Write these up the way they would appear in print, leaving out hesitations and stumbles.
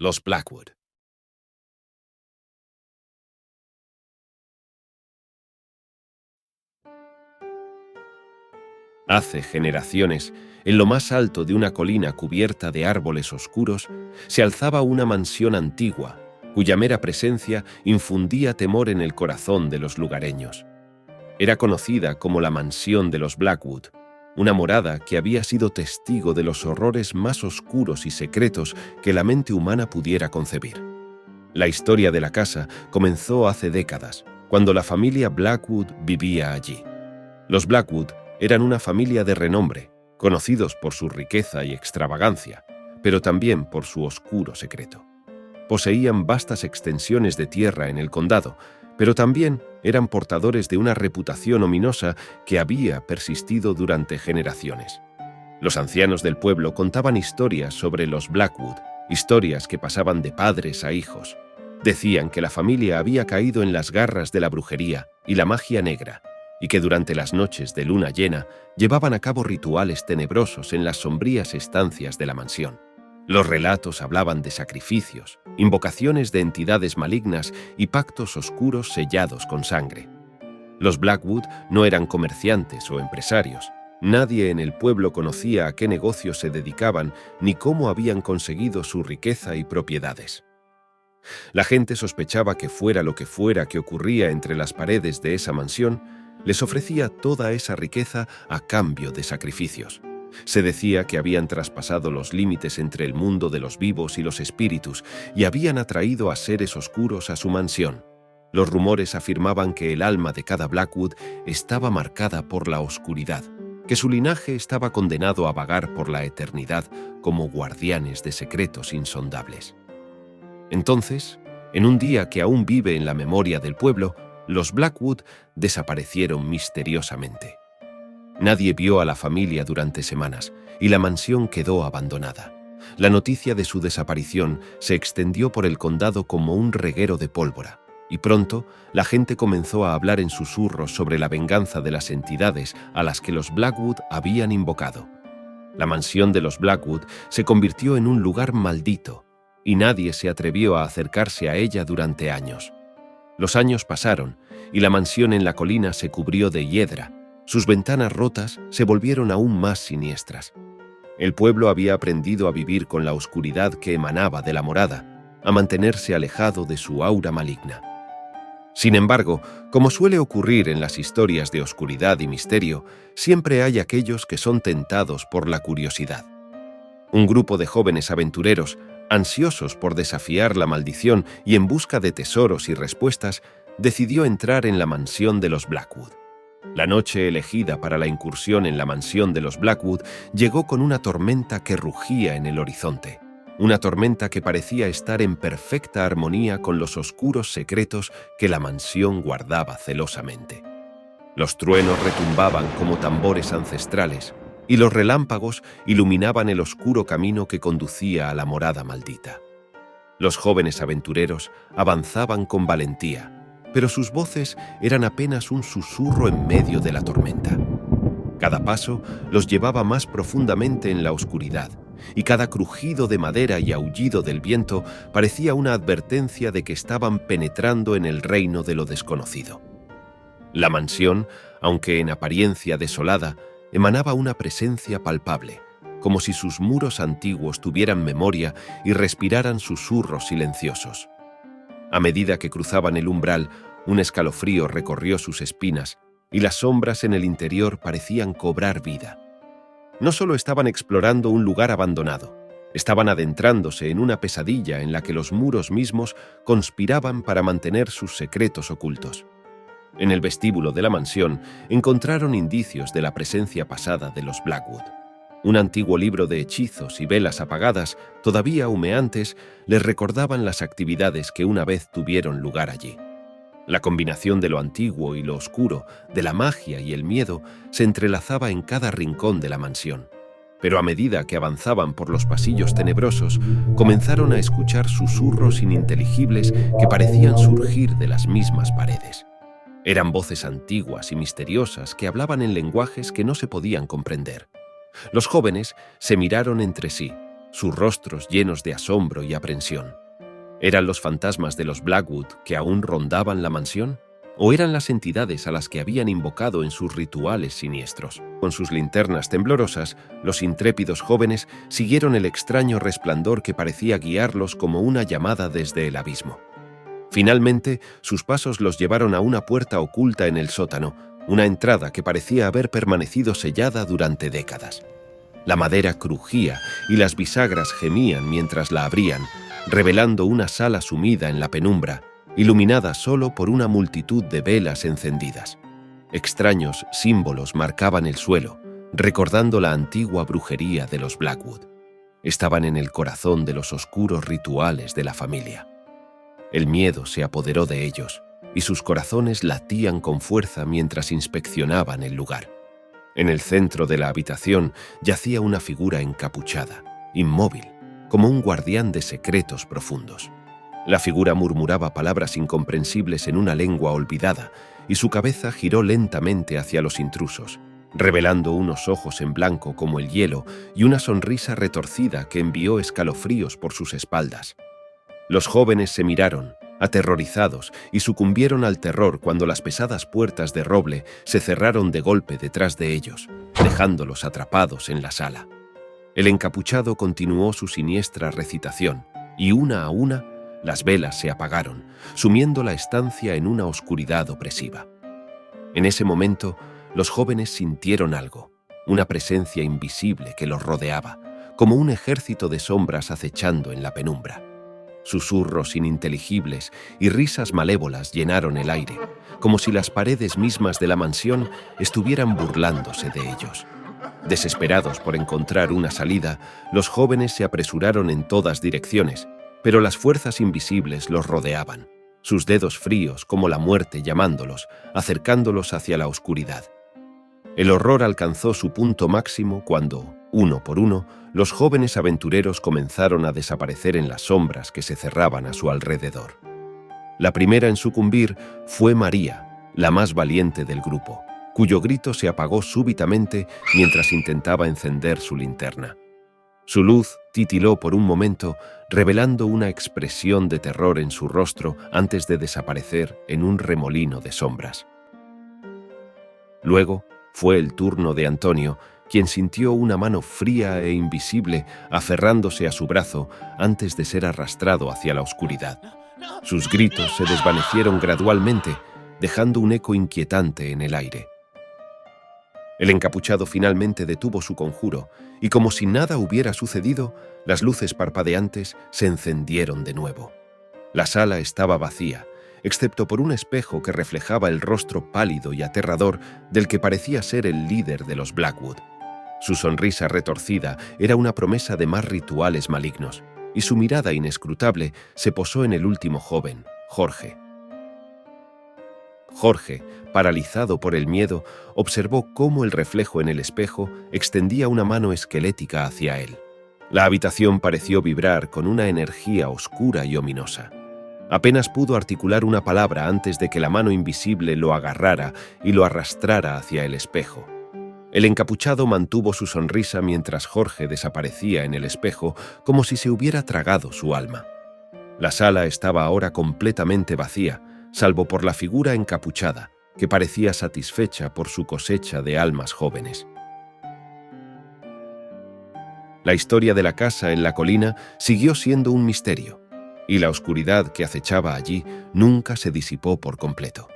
Los Blackwood. Hace generaciones, en lo más alto de una colina cubierta de árboles oscuros, se alzaba una mansión antigua, cuya mera presencia infundía temor en el corazón de los lugareños. Era conocida como la Mansión de los Blackwood, una morada que había sido testigo de los horrores más oscuros y secretos que la mente humana pudiera concebir. La historia de la casa comenzó hace décadas, cuando la familia Blackwood vivía allí. Los Blackwood eran una familia de renombre, conocidos por su riqueza y extravagancia, pero también por su oscuro secreto. Poseían vastas extensiones de tierra en el condado, pero también eran portadores de una reputación ominosa que había persistido durante generaciones. Los ancianos del pueblo contaban historias sobre los Blackwood, historias que pasaban de padres a hijos. Decían que la familia había caído en las garras de la brujería y la magia negra, y que durante las noches de luna llena llevaban a cabo rituales tenebrosos en las sombrías estancias de la mansión. Los relatos hablaban de sacrificios, invocaciones de entidades malignas y pactos oscuros sellados con sangre. Los Blackwood no eran comerciantes o empresarios. Nadie en el pueblo conocía a qué negocios se dedicaban ni cómo habían conseguido su riqueza y propiedades. La gente sospechaba que fuera lo que fuera que ocurría entre las paredes de esa mansión, les ofrecía toda esa riqueza a cambio de sacrificios. Se decía que habían traspasado los límites entre el mundo de los vivos y los espíritus y habían atraído a seres oscuros a su mansión. Los rumores afirmaban que el alma de cada Blackwood estaba marcada por la oscuridad, que su linaje estaba condenado a vagar por la eternidad como guardianes de secretos insondables. Entonces, en un día que aún vive en la memoria del pueblo, los Blackwood desaparecieron misteriosamente. Nadie vio a la familia durante semanas y la mansión quedó abandonada. La noticia de su desaparición se extendió por el condado como un reguero de pólvora, y pronto la gente comenzó a hablar en susurros sobre la venganza de las entidades a las que los Blackwood habían invocado. La mansión de los Blackwood se convirtió en un lugar maldito, y nadie se atrevió a acercarse a ella durante años. Los años pasaron, y la mansión en la colina se cubrió de hiedra. Sus ventanas rotas se volvieron aún más siniestras. El pueblo había aprendido a vivir con la oscuridad que emanaba de la morada, a mantenerse alejado de su aura maligna. Sin embargo, como suele ocurrir en las historias de oscuridad y misterio, siempre hay aquellos que son tentados por la curiosidad. Un grupo de jóvenes aventureros, ansiosos por desafiar la maldición y en busca de tesoros y respuestas, decidió entrar en la mansión de los Blackwood. La noche elegida para la incursión en la mansión de los Blackwood llegó con una tormenta que rugía en el horizonte, una tormenta que parecía estar en perfecta armonía con los oscuros secretos que la mansión guardaba celosamente. Los truenos retumbaban como tambores ancestrales, y los relámpagos iluminaban el oscuro camino que conducía a la morada maldita. Los jóvenes aventureros avanzaban con valentía, pero sus voces eran apenas un susurro en medio de la tormenta. Cada paso los llevaba más profundamente en la oscuridad, y cada crujido de madera y aullido del viento parecía una advertencia de que estaban penetrando en el reino de lo desconocido. La mansión, aunque en apariencia desolada, emanaba una presencia palpable, como si sus muros antiguos tuvieran memoria y respiraran susurros silenciosos. A medida que cruzaban el umbral, un escalofrío recorrió sus espinas y las sombras en el interior parecían cobrar vida. No solo estaban explorando un lugar abandonado, estaban adentrándose en una pesadilla en la que los muros mismos conspiraban para mantener sus secretos ocultos. En el vestíbulo de la mansión encontraron indicios de la presencia pasada de los Blackwood. Un antiguo libro de hechizos y velas apagadas, todavía humeantes, les recordaban las actividades que una vez tuvieron lugar allí. La combinación de lo antiguo y lo oscuro, de la magia y el miedo, se entrelazaba en cada rincón de la mansión. Pero a medida que avanzaban por los pasillos tenebrosos, comenzaron a escuchar susurros ininteligibles que parecían surgir de las mismas paredes. Eran voces antiguas y misteriosas que hablaban en lenguajes que no se podían comprender. Los jóvenes se miraron entre sí, sus rostros llenos de asombro y aprensión. ¿Eran los fantasmas de los Blackwood que aún rondaban la mansión? ¿O eran las entidades a las que habían invocado en sus rituales siniestros? Con sus linternas temblorosas, los intrépidos jóvenes siguieron el extraño resplandor que parecía guiarlos como una llamada desde el abismo. Finalmente, sus pasos los llevaron a una puerta oculta en el sótano, una entrada que parecía haber permanecido sellada durante décadas. La madera crujía y las bisagras gemían mientras la abrían, revelando una sala sumida en la penumbra, iluminada solo por una multitud de velas encendidas. Extraños símbolos marcaban el suelo, recordando la antigua brujería de los Blackwood. Estaban en el corazón de los oscuros rituales de la familia. El miedo se apoderó de ellos, y sus corazones latían con fuerza mientras inspeccionaban el lugar. En el centro de la habitación yacía una figura encapuchada, inmóvil, como un guardián de secretos profundos. La figura murmuraba palabras incomprensibles en una lengua olvidada, y su cabeza giró lentamente hacia los intrusos, revelando unos ojos en blanco como el hielo y una sonrisa retorcida que envió escalofríos por sus espaldas. Los jóvenes se miraron, aterrorizados, y sucumbieron al terror cuando las pesadas puertas de roble se cerraron de golpe detrás de ellos, dejándolos atrapados en la sala. El encapuchado continuó su siniestra recitación, y una a una, las velas se apagaron, sumiendo la estancia en una oscuridad opresiva. En ese momento, los jóvenes sintieron algo, una presencia invisible que los rodeaba, como un ejército de sombras acechando en la penumbra. Susurros ininteligibles y risas malévolas llenaron el aire, como si las paredes mismas de la mansión estuvieran burlándose de ellos. Desesperados por encontrar una salida, los jóvenes se apresuraron en todas direcciones, pero las fuerzas invisibles los rodeaban, sus dedos fríos como la muerte llamándolos, acercándolos hacia la oscuridad. El horror alcanzó su punto máximo cuando, uno por uno, los jóvenes aventureros comenzaron a desaparecer en las sombras que se cerraban a su alrededor. La primera en sucumbir fue María, la más valiente del grupo, cuyo grito se apagó súbitamente mientras intentaba encender su linterna. Su luz titiló por un momento, revelando una expresión de terror en su rostro antes de desaparecer en un remolino de sombras. Luego fue el turno de Antonio, quien sintió una mano fría e invisible aferrándose a su brazo antes de ser arrastrado hacia la oscuridad. Sus gritos se desvanecieron gradualmente, dejando un eco inquietante en el aire. El encapuchado finalmente detuvo su conjuro, y como si nada hubiera sucedido, las luces parpadeantes se encendieron de nuevo. La sala estaba vacía, excepto por un espejo que reflejaba el rostro pálido y aterrador del que parecía ser el líder de los Blackwood. Su sonrisa retorcida era una promesa de más rituales malignos, y su mirada inescrutable se posó en el último joven, Jorge. Jorge, paralizado por el miedo, observó cómo el reflejo en el espejo extendía una mano esquelética hacia él. La habitación pareció vibrar con una energía oscura y ominosa. Apenas pudo articular una palabra antes de que la mano invisible lo agarrara y lo arrastrara hacia el espejo. El encapuchado mantuvo su sonrisa mientras Jorge desaparecía en el espejo como si se hubiera tragado su alma. La sala estaba ahora completamente vacía, salvo por la figura encapuchada, que parecía satisfecha por su cosecha de almas jóvenes. La historia de la casa en la colina siguió siendo un misterio, y la oscuridad que acechaba allí nunca se disipó por completo.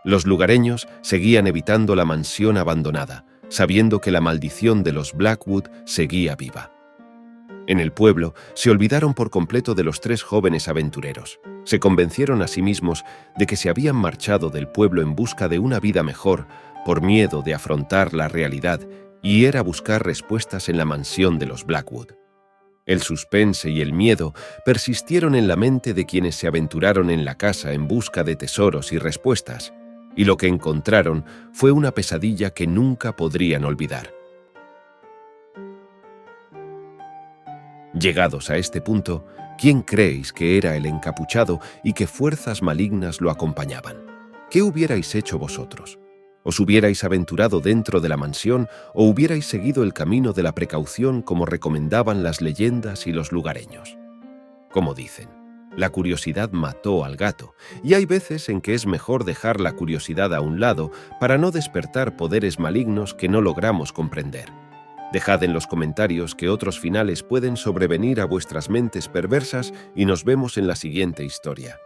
Los lugareños seguían evitando la mansión abandonada, sabiendo que la maldición de los Blackwood seguía viva. En el pueblo se olvidaron por completo de los tres jóvenes aventureros. Se convencieron a sí mismos de que se habían marchado del pueblo en busca de una vida mejor por miedo de afrontar la realidad y era buscar respuestas en la mansión de los Blackwood. El suspense y el miedo persistieron en la mente de quienes se aventuraron en la casa en busca de tesoros y respuestas, y lo que encontraron fue una pesadilla que nunca podrían olvidar. Llegados a este punto, ¿quién creéis que era el encapuchado y qué fuerzas malignas lo acompañaban? ¿Qué hubierais hecho vosotros? Os hubierais aventurado dentro de la mansión o hubierais seguido el camino de la precaución como recomendaban las leyendas y los lugareños. Como dicen, la curiosidad mató al gato, y hay veces en que es mejor dejar la curiosidad a un lado para no despertar poderes malignos que no logramos comprender. Dejad en los comentarios qué otros finales pueden sobrevenir a vuestras mentes perversas y nos vemos en la siguiente historia.